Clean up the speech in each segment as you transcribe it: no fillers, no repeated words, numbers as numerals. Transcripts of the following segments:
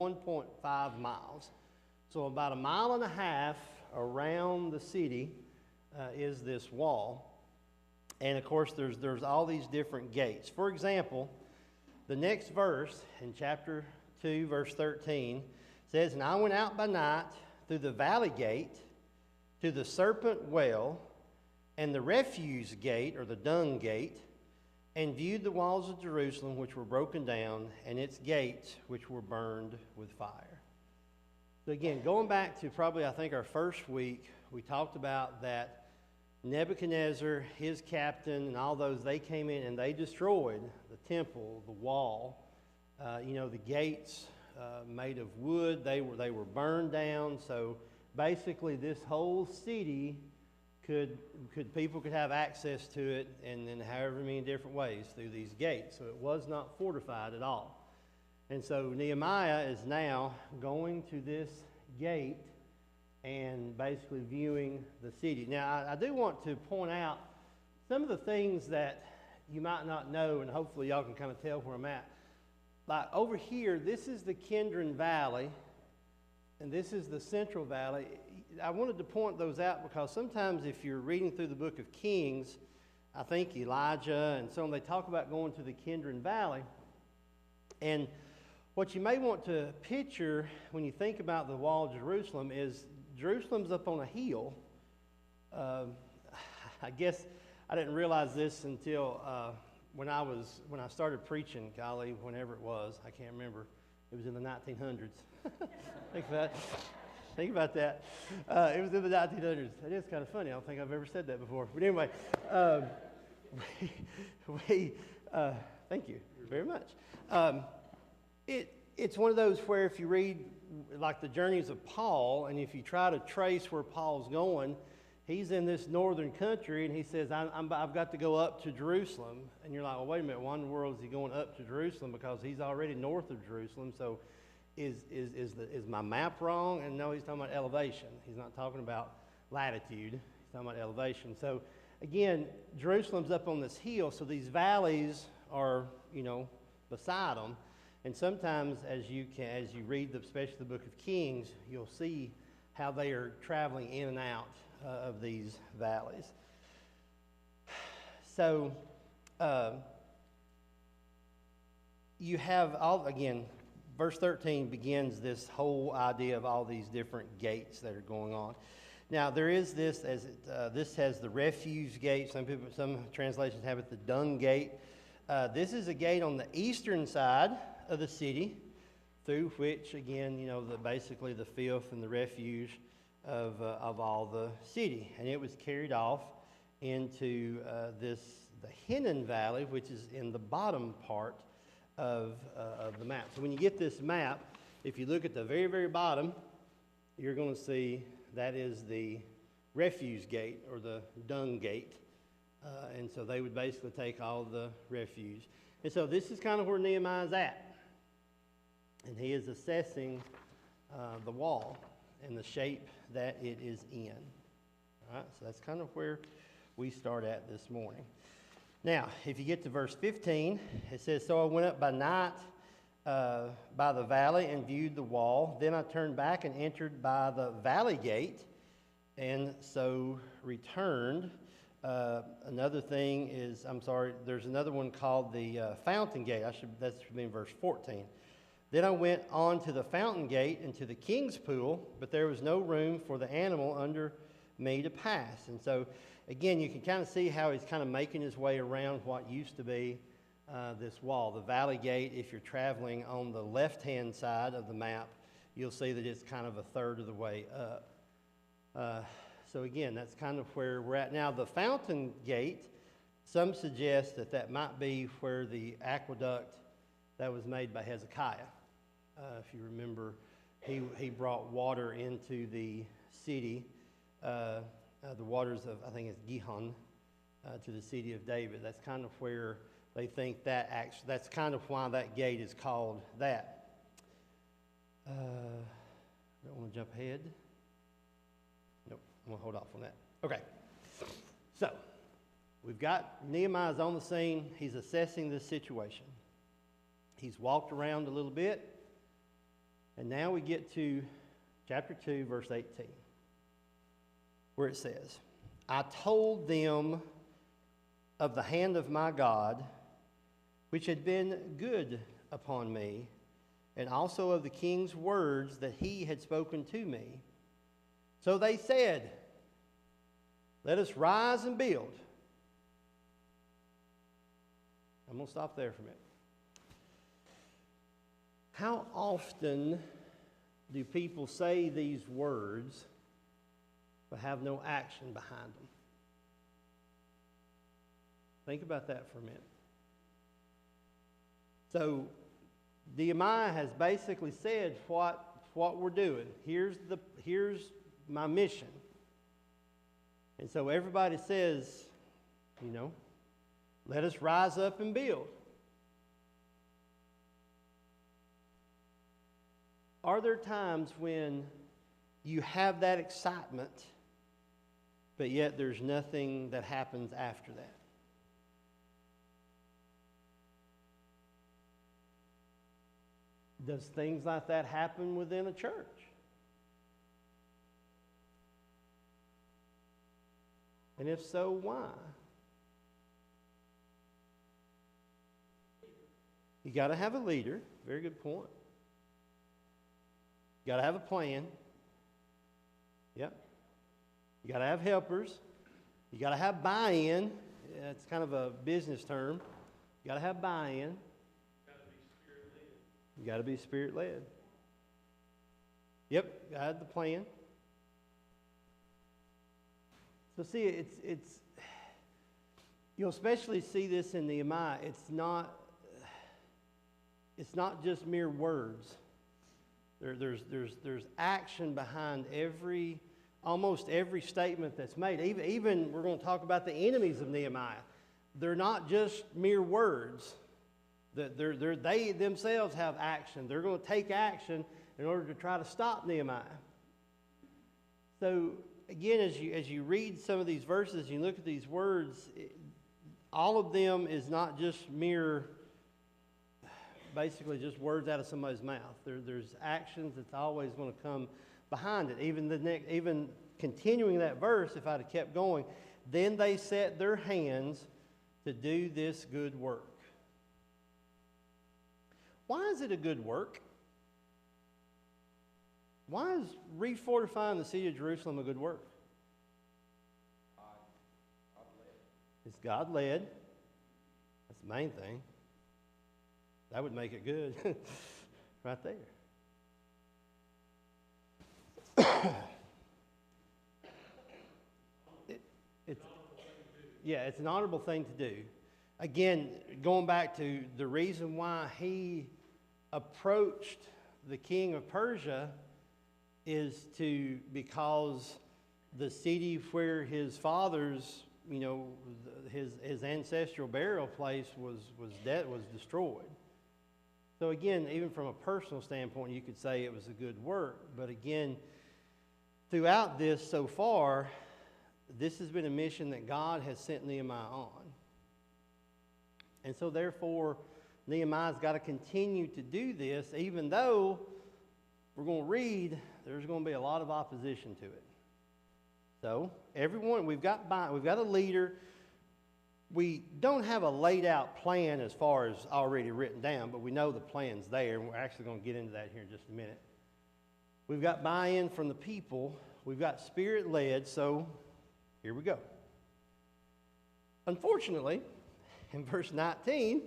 1.5 miles. So about a mile and a half around the city is this wall. And of course, there's all these different gates. For example, the next verse in chapter 2, verse 13 says, "And I went out by night through the valley gate to the serpent well and the refuse gate, or the dung gate, and viewed the walls of Jerusalem, which were broken down, and its gates, which were burned with fire." So again, going back to probably, I think, our first week, we talked about that Nebuchadnezzar, his captain, and all those, they came in and they destroyed the temple, the wall, the gates made of wood. They were burned down. So basically, this whole city people could have access to it, and in however many different ways through these gates. So it was not fortified at all. And so Nehemiah is now going to this gate and basically viewing the city. Now, I do want to point out some of the things that you might not know, and hopefully y'all can kind of tell where I'm at. Like over here, this is the Kidron Valley, and this is the Central Valley. I wanted to point those out because sometimes if you're reading through the book of Kings, I think Elijah and so on, they talk about going to the Kidron Valley. And what you may want to picture when you think about the wall of Jerusalem is Jerusalem's up on a hill. I guess I didn't realize this until when I started preaching, golly, whenever it was, I can't remember. It was in the 1900s. Think about that. It was in the 1900s. It is kind of funny. I don't think I've ever said that before. But anyway, thank you very much. It's one of those where if you read like the journeys of Paul, and if you try to trace where Paul's going, he's in this northern country, and he says, I've got to go up to Jerusalem. And you're like, well, wait a minute, why in the world is he going up to Jerusalem? Because he's already north of Jerusalem. So is my map wrong? And no, he's talking about elevation. He's not talking about latitude. He's talking about elevation. So again, Jerusalem's up on this hill, so these valleys are, beside them. And sometimes as you read, especially the book of Kings, you'll see how they are traveling in and out of these valleys. So you have verse 13 begins this whole idea of all these different gates that are going on. Now there is this, this has the refuse gate. Some translations have it the dung gate. This is a gate on the eastern side of the city, through which, again, basically the filth and the refuse of all the city, and it was carried off into the Highland Valley, which is in the bottom part of the map. So when you get this map, if you look at the very, very bottom, you're going to see that is the refuse gate, or the dung gate, and so they would basically take all the refuse. And so this is kind of where Nehemiah's at. And he is assessing the wall and the shape that it is in. All right, so that's kind of where we start at this morning. Now, if you get to verse 15, it says, "So I went up by night by the valley and viewed the wall. Then I turned back and entered by the valley gate, and so returned." Another thing is, there's another one called the fountain gate. That should be in verse 14. "Then I went on to the fountain gate and to the king's pool, but there was no room for the animal under me to pass." And so, again, you can kind of see how he's kind of making his way around what used to be this wall. The valley gate, if you're traveling on the left-hand side of the map, you'll see that it's kind of a third of the way up. So again, that's kind of where we're at. Now, the fountain gate, some suggest that might be where the aqueduct that was made by Hezekiah. If you remember, he brought water into the city, the waters of, I think it's Gihon, to the city of David. That's kind of where they think that's kind of why that gate is called that. Don't want to jump ahead. Nope, I'm going to hold off on that. Okay, so we've got Nehemiah's on the scene. He's assessing this situation. He's walked around a little bit. And now we get to chapter 2, verse 18, where it says, I told them of the hand of my God, which had been good upon me, and also of the king's words that he had spoken to me. So they said, let us rise and build. I'm going to stop there for a minute. How often do people say these words but have no action behind them? Think about that for a minute. So Nehemiah has basically said what we're doing. Here's my mission. And so everybody says, let us rise up and build. Are there times when you have that excitement, but yet there's nothing that happens after that? Does things like that happen within a church? And if so, why? You got to have a leader. Very good point. You got to have a plan. Yep. You got to have helpers. You got to have buy-in. Yeah, it's kind of a business term. You got to have buy-in. You got to be Spirit-led. Yep, I had the plan. So see, it's you'll especially see this in Nehemiah. It's not just mere words. There's action behind almost every statement that's made. Even we're going to talk about the enemies of Nehemiah. They're not just mere words. They themselves have action. They're going to take action in order to try to stop Nehemiah. So again, as you read some of these verses, you look at these words, all of them is not just mere, basically just words out of somebody's mouth. There's actions that's always going to come behind it. Even continuing that verse, if I'd have kept going, then they set their hands to do this good work. Why is it a good work? Why is refortifying the city of Jerusalem a good work? It's God-led. That's the main thing. That would make it good. Right there. It's an honorable thing to do. Again, going back to the reason why he approached the king of Persia is because the city where his father's, his ancestral burial place was destroyed. So again, even from a personal standpoint, you could say it was a good work. But again, throughout this so far, this has been a mission that God has sent Nehemiah on. And so therefore, Nehemiah's got to continue to do this, even though we're going to read, there's going to be a lot of opposition to it. So everyone, we've got a leader. We don't have a laid out plan as far as already written down, but we know the plan's there, and we're actually going to get into that here in just a minute. We've got buy-in from the people. We've got Spirit-led, so here we go. Unfortunately, in verse 19,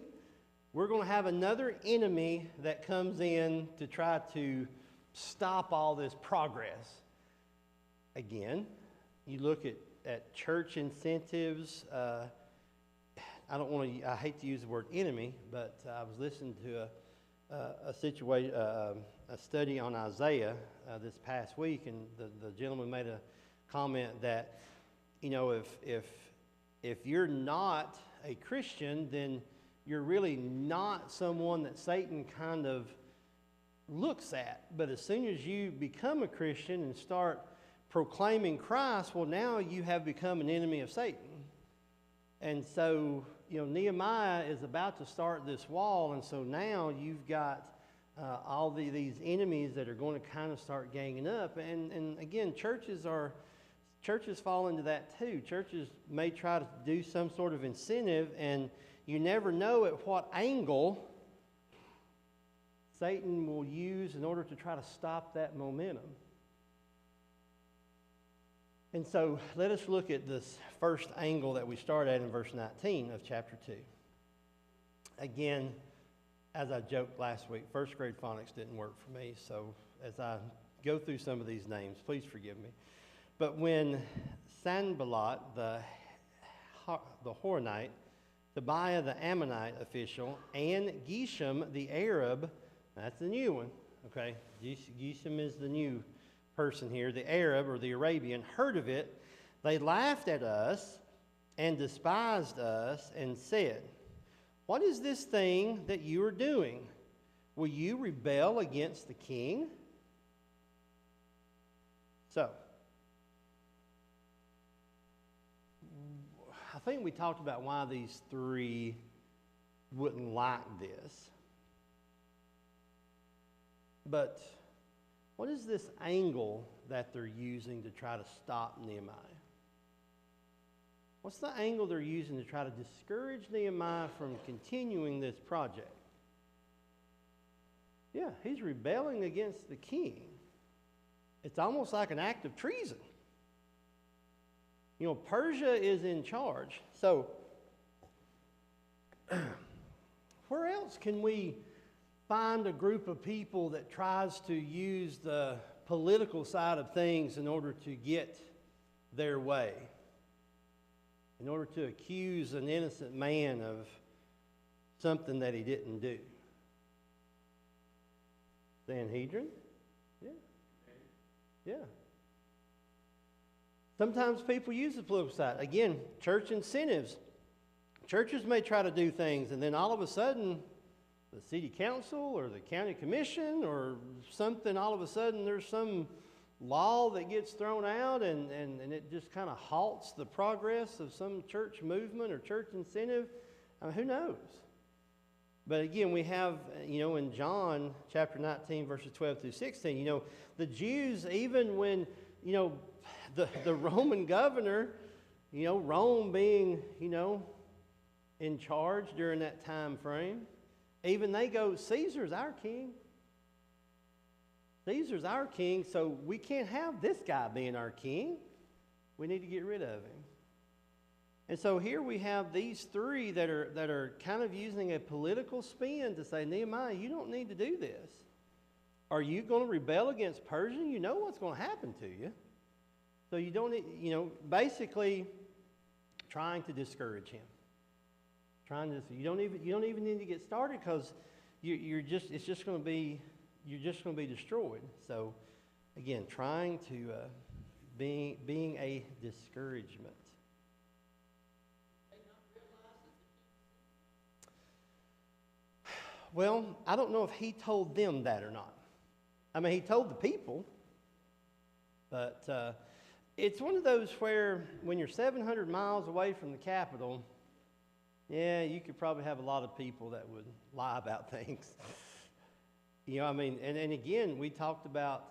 we're going to have another enemy that comes in to try to stop all this progress. Again, you look at church incentives. I hate to use the word enemy, but I was listening to a study on Isaiah this past week, and the gentleman made a comment that, if you're not a Christian, then you're really not someone that Satan kind of looks at. But as soon as you become a Christian and start proclaiming Christ, well, now you have become an enemy of Satan. And so, Nehemiah is about to start this wall, and so now you've got these enemies that are going to kind of start ganging up. And again, churches fall into that too. Churches may try to do some sort of incentive, and you never know at what angle Satan will use in order to try to stop that momentum. And so let us look at this first angle that we start at in verse 19 of chapter 2. Again, as I joked last week, first grade phonics didn't work for me, so as I go through some of these names, please forgive me. But when Sanballat, the Horonite, Tobiah, the Ammonite official, and Geshem, the Arab, that's the new one, okay? Geshem is the new person here, the Arab or the Arabian, heard of it, they laughed at us and despised us and said, "What is this thing that you are doing? Will you rebel against the king?" So, I think we talked about why these three wouldn't like this. But what is this angle that they're using to try to stop Nehemiah? What's the angle they're using to try to discourage Nehemiah from continuing this project? Yeah, he's rebelling against the king. It's almost like an act of treason. You know, Persia is in charge. So, where else can we find a group of people that tries to use the political side of things in order to get their way, in order to accuse an innocent man of something that he didn't do? Sanhedrin? Yeah. Yeah. Sometimes people use the political side. Again, church incentives. Churches may try to do things, and then all of a sudden, the city council or the county commission or something, all of a sudden there's some law that gets thrown out, and it just kind of halts the progress of some church movement or church incentive. I mean, who knows? But again, we have, in John chapter 19, verses 12 through 16, the Jews, even when, the Roman governor, Rome being, in charge during that time frame, even they go, Caesar's our king. Caesar's our king, so we can't have this guy being our king. We need to get rid of him. And so here we have these three that are kind of using a political spin to say, Nehemiah, you don't need to do this. Are you going to rebel against Persia? You know what's going to happen to you. So you don't need, basically trying to discourage him. You don't even need to get started, because you're just going to be destroyed. So again, trying to being a discouragement. Well, I don't know if he told them that or not. I mean, he told the people, but it's one of those where when you're 700 miles away from the capital, yeah, you could probably have a lot of people that would lie about things. And again, we talked about,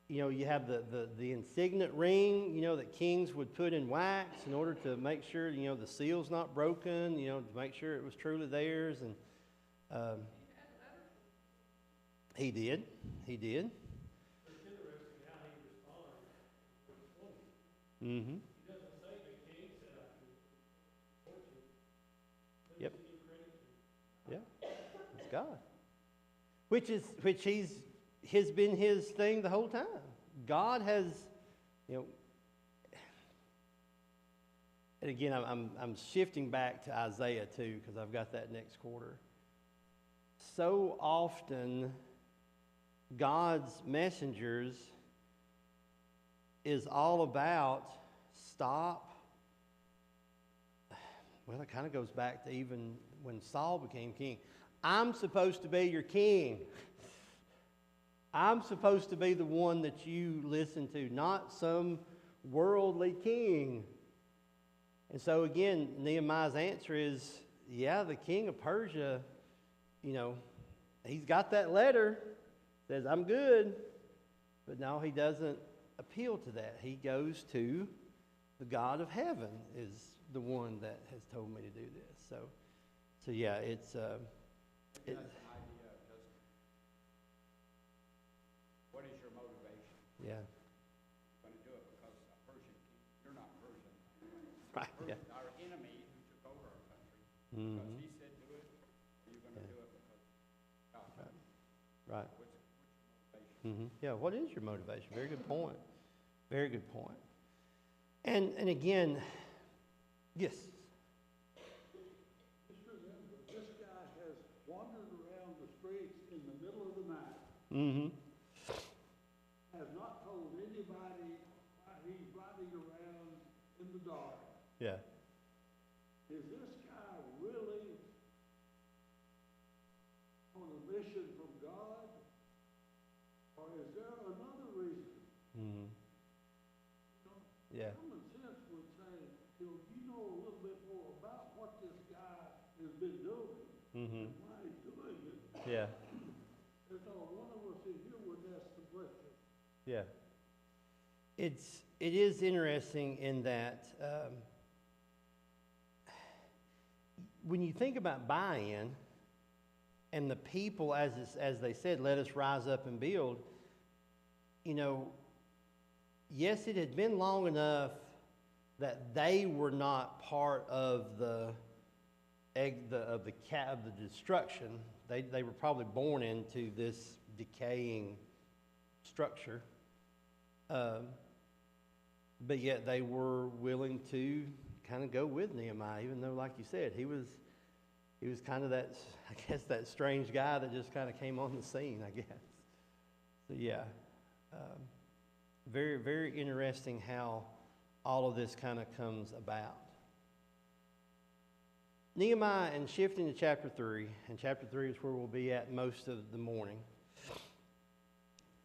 you have the insignet ring, that kings would put in wax in order to make sure, the seal's not broken, to make sure it was truly theirs. And he did. It's interesting how he responded in verse 20. Mm-hmm. He doesn't say the king said I could fortune. Yep. Yeah. It's God. Which has been his thing the whole time. God has, and again, I'm shifting back to Isaiah too, because I've got that next quarter. So often, God's messengers is all about stop. Well, it kind of goes back to even when Saul became king. I'm supposed to be your king. I'm supposed to be the one that you listen to, not some worldly king. And so again, Nehemiah's answer is, yeah, the king of Persia, he's got that letter, says, I'm good. But no, he doesn't appeal to that. He goes to the God of heaven is the one that has told me to do this. So yeah, it's... That's an idea of just, what is your motivation? yeah, You're going to do it because a Persian king, you're not Persian. right, yeah. Our enemy who took over our country, Mhm. because he said do it, or you're going to do it because God. Right. What's your motivation? Yeah, what is your motivation? Very good point. Very good point. And again, yes. Just remember, this guy has wandered around the streets in the middle of the night, Mm-hmm. has not told anybody why he's riding around in the dark. Yeah. Is this guy really on a mission from God? Or is there another reason? Mm-hmm. You know, Yeah. common sense would say, you know a little bit more about what this guy has been doing Mm-hmm. and why he's doing it. Yeah. There's not one of us in here would ask the question. Yeah. It is interesting in that when you think about buy-in and the people, as they said, let us rise up and build, you know, yes, it had been long enough that they were not part of the destruction. They were probably born into this decaying structure, but yet they were willing to kind of go with Nehemiah, even though, like you said, he was kind of that, I guess, that strange guy that just kind of came on the scene, I guess. So yeah, very, very interesting how all of this kind of comes about. Nehemiah, and shifting to chapter 3, and chapter 3 is where we'll be at most of the morning,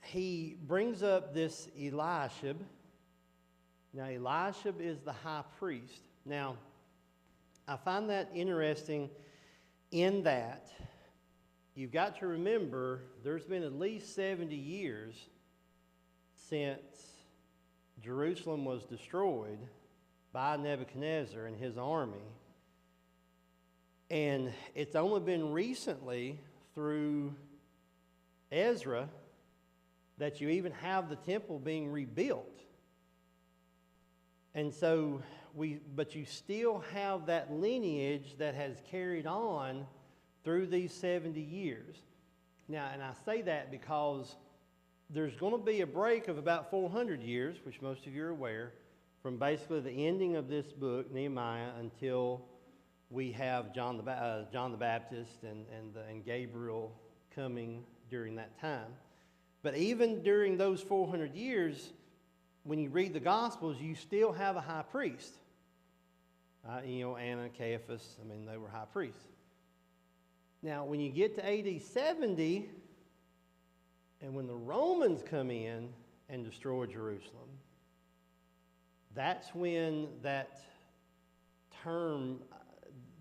he brings up this Eliashib. Now, Eliashib is the high priest. Now, I find that interesting in that you've got to remember there's been at least 70 years since Jerusalem was destroyed by Nebuchadnezzar and his army. And it's only been recently through Ezra that you even have the temple being rebuilt. And so but you still have that lineage that has carried on through these 70 years. Now, and I say that because there's going to be a break of about 400 years, which most of you are aware, from basically the ending of this book, Nehemiah, until we have John the Baptist and Gabriel coming during that time. But even during those 400 years, when you read the Gospels, you still have a high priest. Anna, Caiaphas, they were high priests. Now, when you get to AD 70, and when the Romans come in and destroy Jerusalem, that's when that term,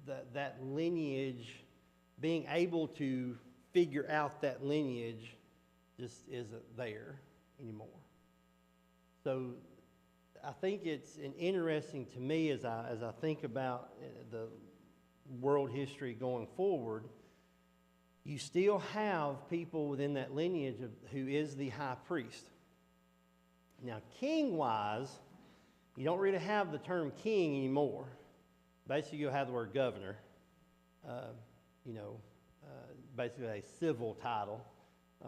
that lineage, being able to figure out that lineage just isn't there anymore. So I think it's interesting to me as I think about the world history going forward. You still have people within that lineage who is the high priest. Now, king-wise, you don't really have the term king anymore. Basically, you'll have the word governor. Basically a civil title,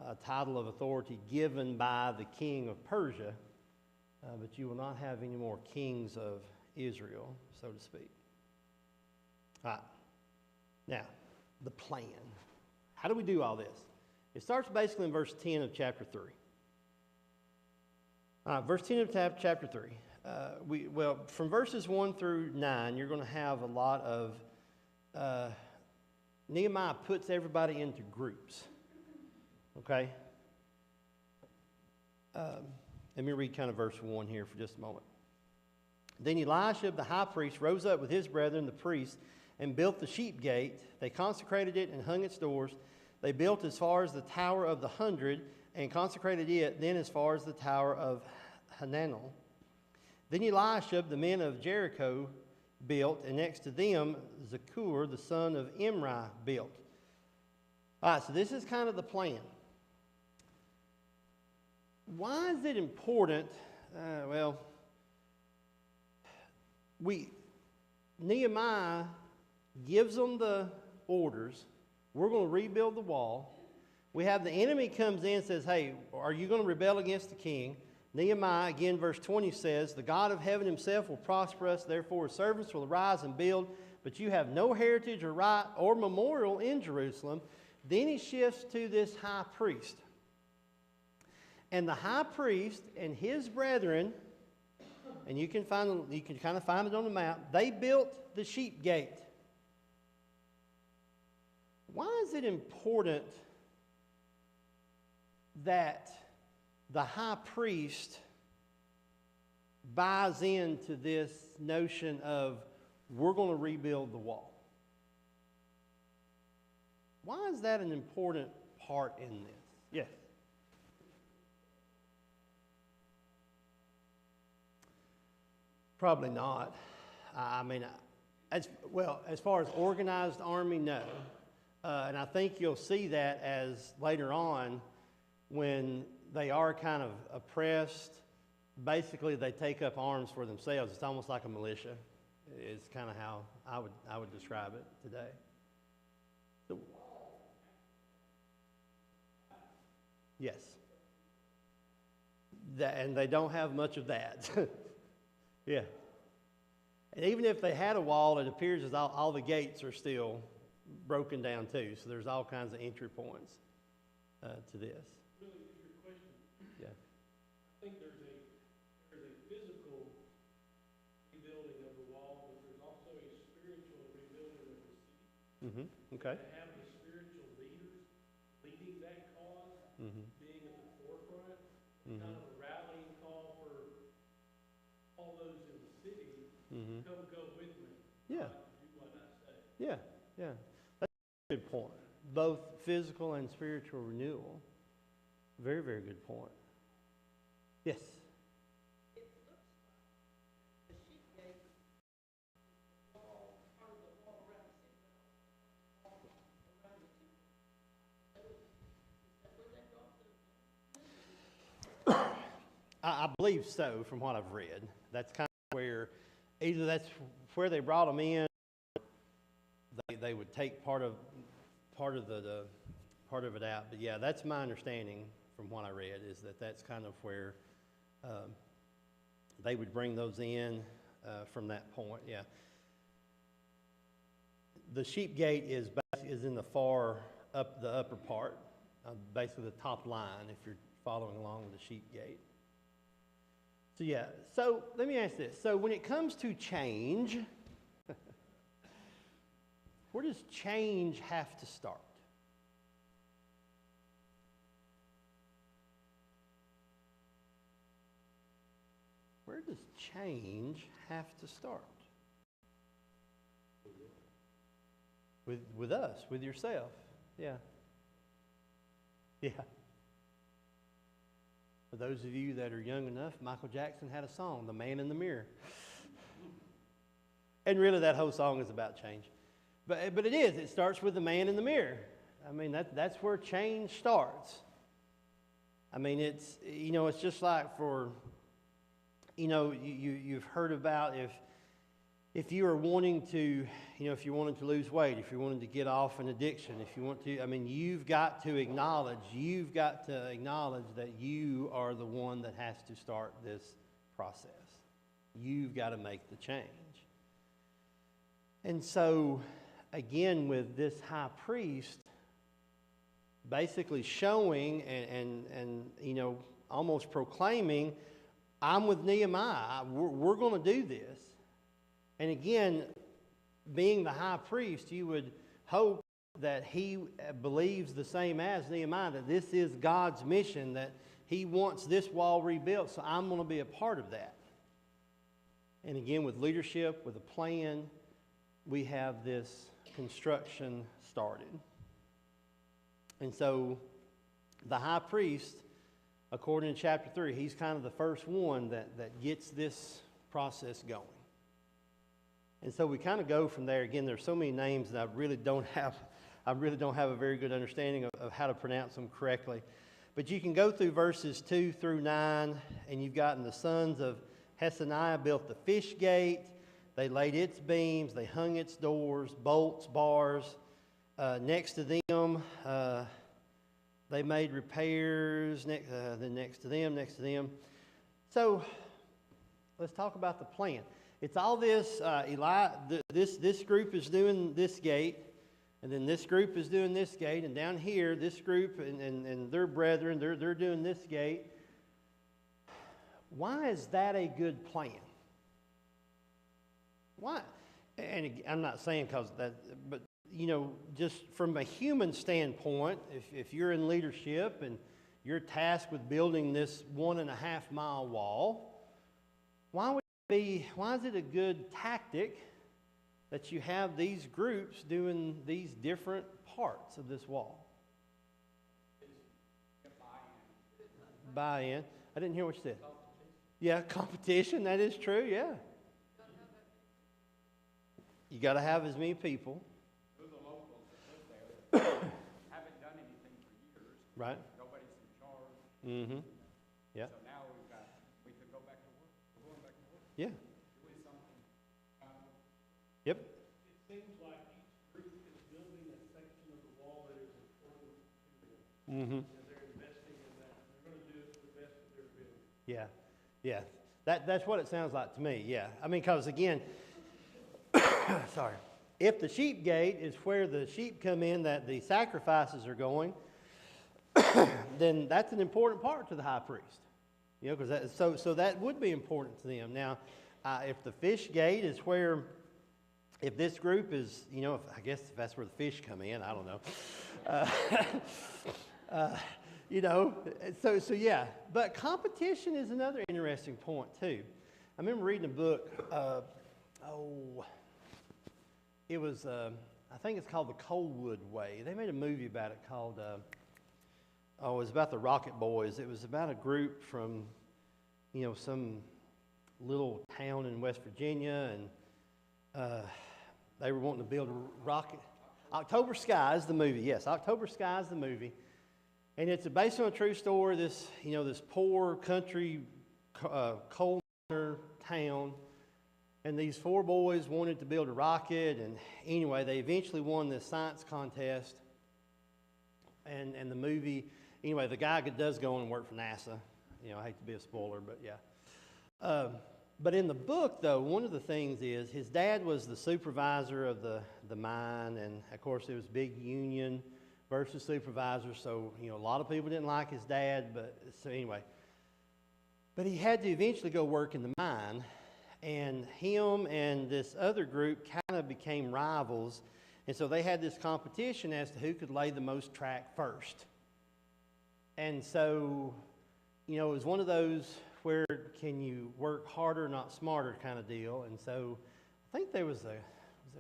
a title of authority given by the king of Persia. But you will not have any more kings of Israel, so to speak. All right. Now, the plan. How do we do all this? It starts basically in verse 10 of chapter 3. All right, verse 10 of chapter 3. From verses 1 through 9, you're going to have a lot of... Nehemiah puts everybody into groups. Okay? Let me read kind of verse 1 here for just a moment. Then Eliashib the high priest rose up with his brethren, the priests, and built the sheep gate. They consecrated it and hung its doors. They built as far as the Tower of the 100 and consecrated it then as far as the Tower of Hananel. Then Elisha, the men of Jericho, built, and next to them, Zakur, the son of Imri, built. All right, so this is kind of the plan. Why is it important? Nehemiah gives them the orders. We're going to rebuild the wall. We have the enemy comes in and says, hey, are you going to rebel against the king? Nehemiah, again, verse 20 says, the God of heaven himself will prosper us, therefore his servants will arise and build, but you have no heritage or right or memorial in Jerusalem. Then he shifts to this high priest. And the high priest and his brethren, and you can kind of find it on the map, they built the sheep gate. Why is it important that the high priest buys into this notion of we're going to rebuild the wall? Why is that an important part in this? Yes. Probably not. I mean, as far as organized army, no. And I think you'll see that as later on when they are kind of oppressed, basically they take up arms for themselves. It's almost like a militia. It's kind of how I would describe it today. So, yes. And they don't have much of that. Yeah. And even if they had a wall, it appears as all the gates are still broken down too. So there's all kinds of entry points to this. Really, to your question, Yeah. I think there's a physical rebuilding of the wall, but there's also a spiritual rebuilding of the city. Mm-hmm. Okay. To have the spiritual leaders leading that cause, Mm-hmm. being at the forefront, Mm-hmm. kind of a rallying call for all those in the city, Mm-hmm. come go with me. Yeah. Do what I say. Yeah. Yeah. That's a good point. Both physical and spiritual renewal. Very, very good point. Yes. It looks like the sheep gate wall, part of the wall around the city, but also the wall around the temple. Is that where they brought the? I believe so from what I've read. That's kind of where, either that's where they brought them in, they would take part of it out. But yeah, that's my understanding from what I read, is that that's kind of where they would bring those in from that point. Yeah. The sheep gate is in the the upper part, basically the top line, if you're following along with the sheep gate. So yeah, so let me ask this. So when it comes to change, where does change have to start? Where does change have to start? With us, with yourself. Yeah. Yeah. For those of you that are young enough, Michael Jackson had a song, The Man in the Mirror. And really that whole song is about change. But it is. It starts with the man in the mirror. I mean, that's where change starts. I mean, it's just like for, you've heard about if you are wanting to, if you wanted to lose weight, if you wanted to get off an addiction, if you want to, I mean, you've got to acknowledge that you are the one that has to start this process. You've got to make the change. And so, again, with this high priest basically showing and almost proclaiming, I'm with Nehemiah. We're going to do this. And again, being the high priest, you would hope that he believes the same as Nehemiah, that this is God's mission, that he wants this wall rebuilt, so I'm going to be a part of that. And again, with leadership, with a plan, we have this construction started. And so the high priest, according to chapter 3, he's kind of the first one that gets this process going. And so we kind of go from there. Again, there's so many names that I really don't have a very good understanding of how to pronounce them correctly. But you can go through verses 2 through 9, and you've gotten the sons of Hesaniah built the fish gate. They laid its beams, they hung its doors, bolts, bars. Next to them, they made repairs. Then next to them. So let's talk about the plan. It's all this. This group is doing this gate, and then this group is doing this gate, and down here, this group and their brethren, they're doing this gate. Why is that a good plan? Why? And I'm not saying because that, but just from a human standpoint, if you're in leadership and you're tasked with building this 1.5 mile wall, why is it a good tactic that you have these groups doing these different parts of this wall? Buy-in. I didn't hear what you said. Yeah, competition. That is true. Yeah. You got to have as many people. Who the locals that live there haven't done anything for years. Right. Nobody's in charge. Mm-hmm. Yeah. So now we could go back to work. We're going back to work. Yeah. Doing something. Yep. It seems like each group is building a section of the wall that is important to them. Mm-hmm. And they're investing in that. They're going to do it to the best of their ability. Yeah. Yeah. That's what it sounds like to me. Yeah. I mean, because again, sorry. If the sheep gate is where the sheep come in that the sacrifices are going, then that's an important part to the high priest. Because so that would be important to them. Now, if the fish gate is where, if this group is, I guess if that's where the fish come in, I don't know. So yeah. But competition is another interesting point too. I remember reading a book. It was, I think it's called The Coldwood Way. They made a movie about it called, it was about the Rocket Boys. It was about a group from, some little town in West Virginia, and they were wanting to build a rocket. October Sky is the movie, yes. October Sky is the movie. And it's based on a true story. This poor country coal miner town. And these 4 boys wanted to build a rocket, and anyway, they eventually won this science contest. And the movie, anyway, the guy does go on and work for NASA. I hate to be a spoiler, but yeah. But in the book, though, one of the things is his dad was the supervisor of the mine, and of course it was big union versus supervisor. So a lot of people didn't like his dad, but he had to eventually go work in the mine. And him and this other group kind of became rivals. And so they had this competition as to who could lay the most track first. And so, it was one of those where can you work harder, not smarter kind of deal. And so I think was there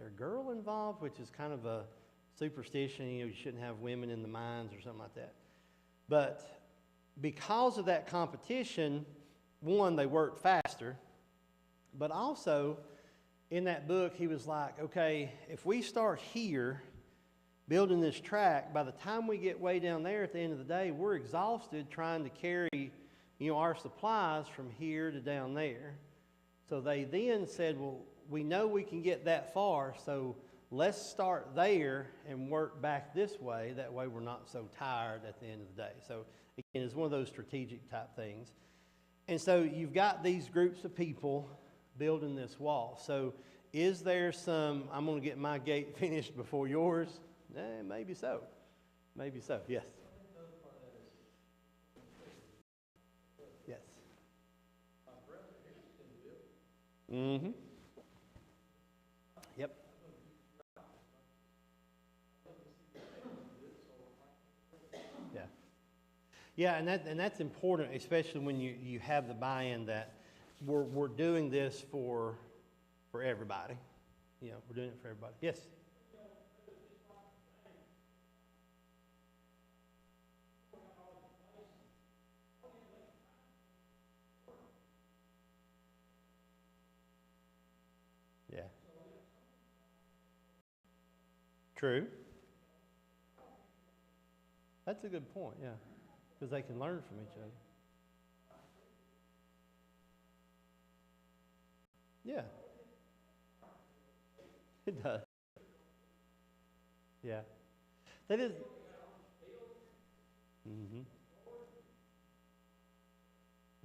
a girl involved, which is kind of a superstition. You shouldn't have women in the mines or something like that. But because of that competition, one, they worked faster. But also, in that book, he was like, okay, if we start here building this track, by the time we get way down there at the end of the day, we're exhausted trying to carry, our supplies from here to down there. So they then said, well, we know we can get that far, so let's start there and work back this way. That way we're not so tired at the end of the day. So, again, it's one of those strategic type things. And so you've got these groups of people building this wall. So is there some, I'm going to get my gate finished before yours? Maybe so. Maybe so, yes. Yes. Mm-hmm. Yep. Yeah. Yeah, and that's important, especially when you have the buy-in that we're doing this for everybody. We're doing it for everybody. Yes. True. That's a good point, yeah. Because they can learn from each other. Yeah. It does. Yeah. That is. Mm-hmm.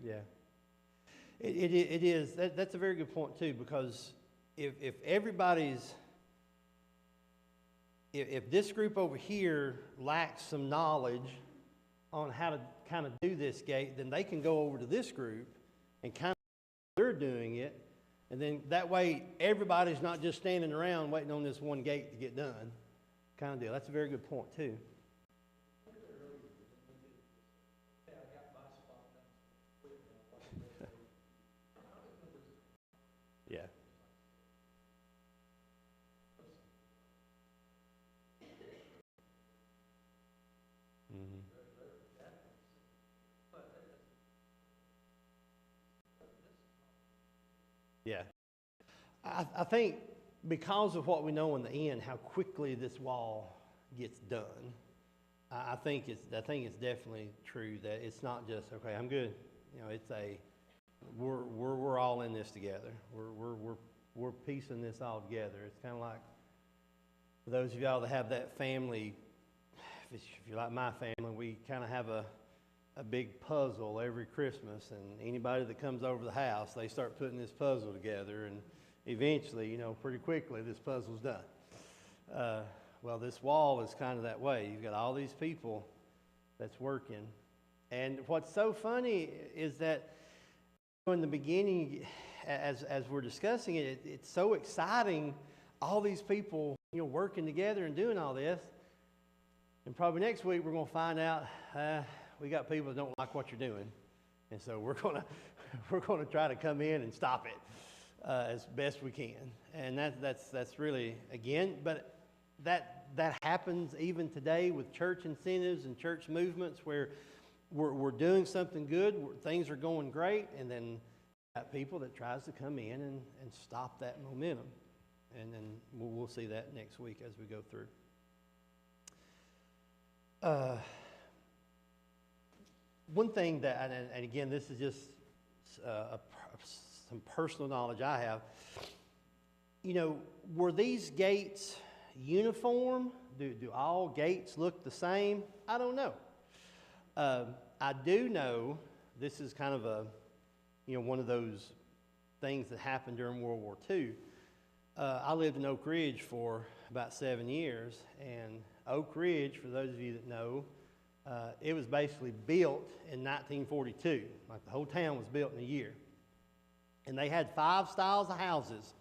Yeah. It is. That's a very good point, too, because if everybody's, if this group over here lacks some knowledge on how to kind of do this gate, then they can go over to this group and kind of they're doing it. And then that way, everybody's not just standing around waiting on this one gate to get done, kind of deal. That's a very good point, too. Yeah. Mm-hmm. Yeah. I think because of what we know in the end, how quickly this wall gets done, I think it's definitely true that it's not just, okay, I'm good. You know, it's we're all in this together. We're piecing this all together. It's kind of like for those of y'all that have that family, if you're like my family, we kind of have a big puzzle every Christmas, and anybody that comes over the house, they start putting this puzzle together, and eventually, you know, pretty quickly, this puzzle's done. Well, this wall is kind of that way. You've got all these people that's working, and what's so funny is that in the beginning, as we're discussing it, it's so exciting, all these people, you know, working together and doing all this, and probably next week we're going to find out we got people that don't like what you're doing, and so we're going to try to come in and stop it as best we can. And that's really, again, but that happens even today with church incentives and church movements where we're doing something good, things are going great, and then got people that tries to come in and stop that momentum. And then we'll see that next week as we go through. One thing that, and again, this is just some personal knowledge I have. You know, were these gates uniform? Do all gates look the same? I don't know. I do know this is kind of one of those things that happened during World War II. I lived in Oak Ridge for about 7 years, and Oak Ridge, for those of you that know, it was basically built in 1942. Like the whole town was built in a year. And they had 5 styles of houses,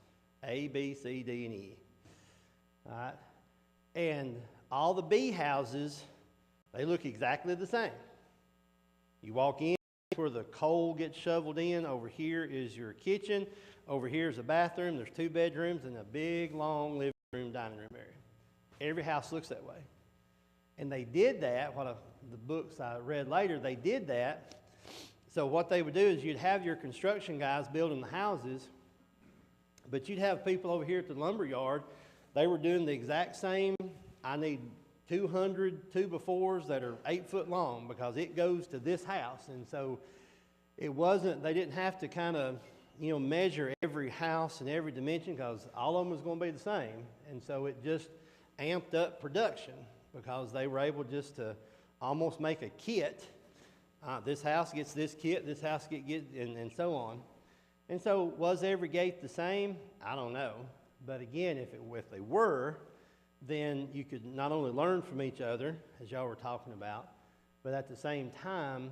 A, B, C, D, and E. All right? And all the B houses, they look exactly the same. You walk in, where the coal gets shoveled in. Over here is your kitchen. Over here is a bathroom. There's 2 bedrooms and a big, long living room, dining room area. Every house looks that way. And they did that, the books I read later, they did that. So what they would do is you'd have your construction guys building the houses, but you'd have people over here at the lumber yard. They were doing the exact same. I need 200 2x4s that are 8 foot long because it goes to this house. And so it wasn't, they didn't have to kind of, measure every house and every dimension because all of them was going to be the same. And so it just amped up production because they were able just to almost make a kit. This house gets this kit, this house gets, and so on. And so was every gate the same? I don't know. But again, if they were, then you could not only learn from each other, as y'all were talking about, but at the same time,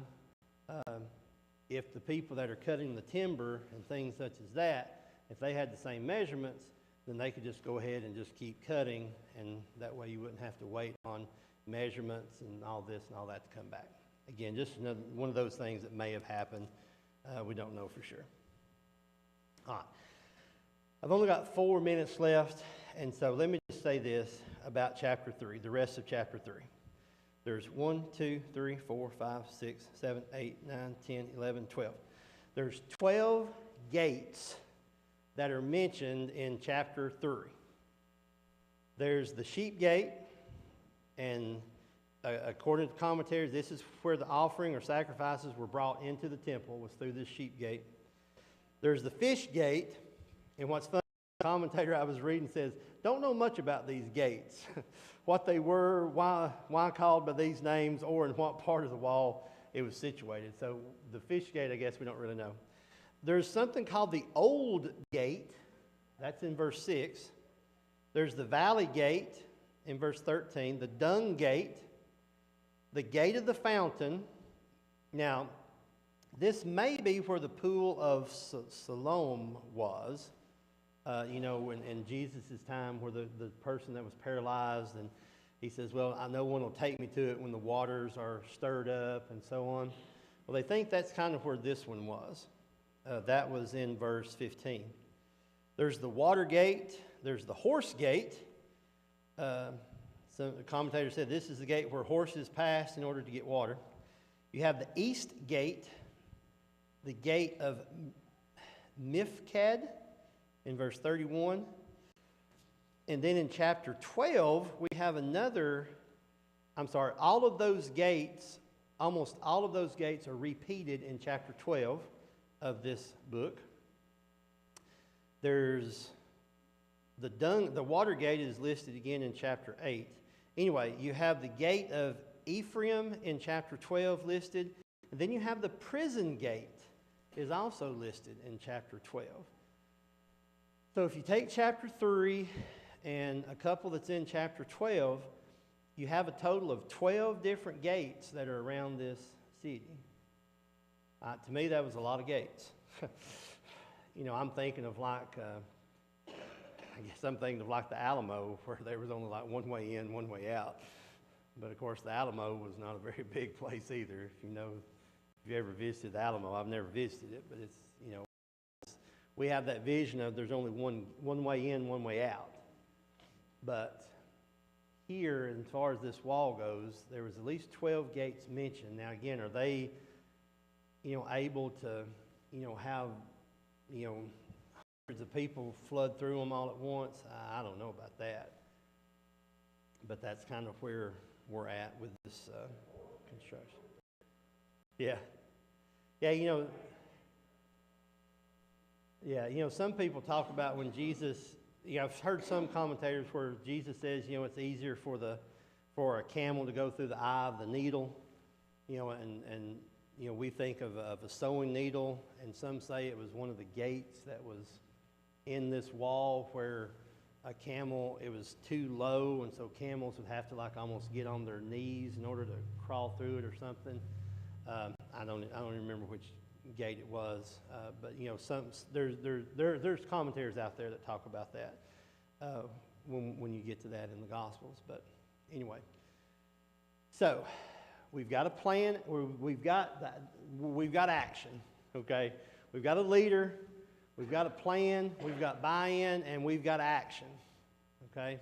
if the people that are cutting the timber and things such as that, if they had the same measurements, then they could just go ahead and just keep cutting, and that way you wouldn't have to wait on measurements and all this and all that to come back. Again, just one of those things that may have happened. We don't know for sure. All right. I've only got 4 minutes left, and so let me just say this about chapter 3, the rest of chapter 3. There's 1, 2, 3, 4, 5, 6, 7, 8, 9, 10, 11, 12. There's 12 gates that are mentioned in chapter 3. There's the sheep gate, and according to commentaries, this is where the offering or sacrifices were brought into the temple, was through this sheep gate. There's the fish gate, and what's funny, the commentator I was reading says, don't know much about these gates, what they were, why called by these names, or in what part of the wall it was situated. So the fish gate, I guess we don't really know. There's something called the Old Gate. That's in verse 6. There's the Valley Gate in verse 13. The Dung Gate. The Gate of the Fountain. Now, this may be where the pool of Siloam was. In Jesus' time, where the person that was paralyzed, and he says, well, I know one will take me to it when the waters are stirred up and so on. Well, they think that's kind of where this one was. That was in verse 15. There's the Water Gate. There's the Horse Gate. Some commentators said this is the gate where horses pass in order to get water. You have the East Gate, the Gate of Mifkad in verse 31. And then in chapter 12, we have all of those gates, almost all of those gates are repeated in chapter 12 of this book. There's the Water Gate is listed again in chapter 8. Anyway, you have the Gate of Ephraim in chapter 12 listed. And then you have the Prison Gate is also listed in chapter 12. So if you take chapter 3 and a couple that's in chapter 12, you have a total of 12 different gates that are around this city. To me, that was a lot of gates. I'm thinking of the Alamo, where there was only like one way in, one way out. But of course, the Alamo was not a very big place either. If you ever visited the Alamo, I've never visited it, but it's, we have that vision of there's only one way in, one way out. But here, as far as this wall goes, there was at least 12 gates mentioned. Now again, are they, able to, have, hundreds of people flood through them all at once? I don't know about that. But that's kind of where we're at with this construction. Yeah. Some people talk about when Jesus, I've heard some commentators where Jesus says, it's easier for a camel to go through the eye of the needle, and we think of a sewing needle, and some say it was one of the gates that was in this wall where a camel, it was too low, and so camels would have to almost get on their knees in order to crawl through it or something. I don't remember which gate it was, but there's commentaries out there that talk about that when you get to that in the Gospels. But anyway, so we've got a plan. We've got action. Okay, we've got a leader. We've got a plan. We've got buy-in, and we've got action. Okay.